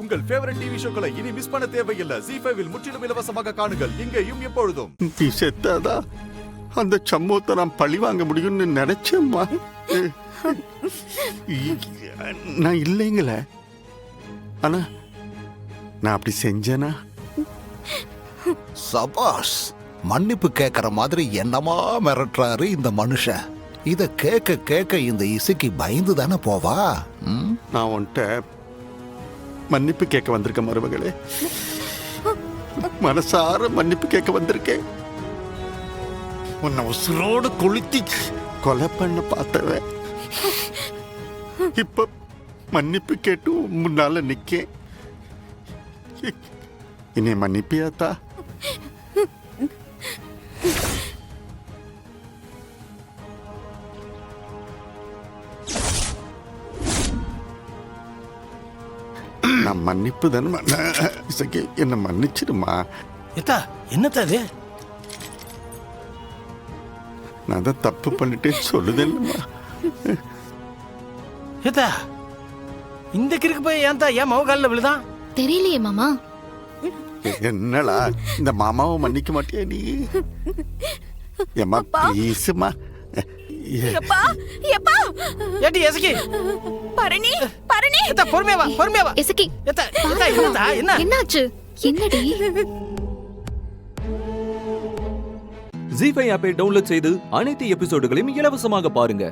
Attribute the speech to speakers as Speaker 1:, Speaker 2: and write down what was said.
Speaker 1: உங்கள் favourite TV ஷோக்களை இனி miss பண்ண தேவையில்லை. ZEE5 இல் முற்றிலும் இலவசமாக காணுங்கள், இங்கேயும் எப்பொழுதும்.
Speaker 2: நீ செத்தாதா அந்த சம்பவத்தை நான் பழி வாங்க முடியும்னு நினைச்சேம்மா. நான் இல்லைங்கள, ஆனா நான் அப்படி செஞ்சேனா?
Speaker 3: சபாஷ், மன்னிப்பு கேட்கற மாதிரி என்னமா மிரட்டுறாரு இந்த மனுஷன். இத கேட்க கேட்க இந்த இசைக்கு பயந்து தானே போவா.
Speaker 2: நான் உன்கிட்ட மன்னிப்பு கேட்க வந்திருக்கேன் மருமகளே, மனசார மன்னிப்பு கேட்க வந்திருக்கேன். உன்னை உசுரோடு கொளுத்தி கொலை பண்ண பார்த்தவன் இப்ப மன்னிப்பு கேட்டு முன்னால நிக்க. இனி மன்னிப்பியாத்தா? நான் மன்னிப்பு தானே என்ன மன்னிச்சிடுமா.
Speaker 4: என்னத்தா அது?
Speaker 2: நான் தான் தப்பு பண்ணிட்டேன்னு சொல்லுதேன்மா.
Speaker 4: ஏத்தா இந்த கிறுக்கு போய் ஏன் மவகாலில் விழுதான்
Speaker 5: தெரியலையே மாமா.
Speaker 2: என்னடா இந்த மாமாவை மன்னிக்க மாட்டியா நீ? ஏமா ப்ளீஸ்மா.
Speaker 4: ஏடி எசக்கி
Speaker 5: பரணி பரணி
Speaker 4: ஏத்தா பொறுமையா வா
Speaker 5: எசக்கி
Speaker 4: ஏத்தா என்ன
Speaker 5: என்னாச்சு? என்னடி?
Speaker 6: ZEE5 ஆப்பை டவுன்லோட் செய்து அனைத்து எபிசோடுகளையும் இலவசமாக பாருங்க.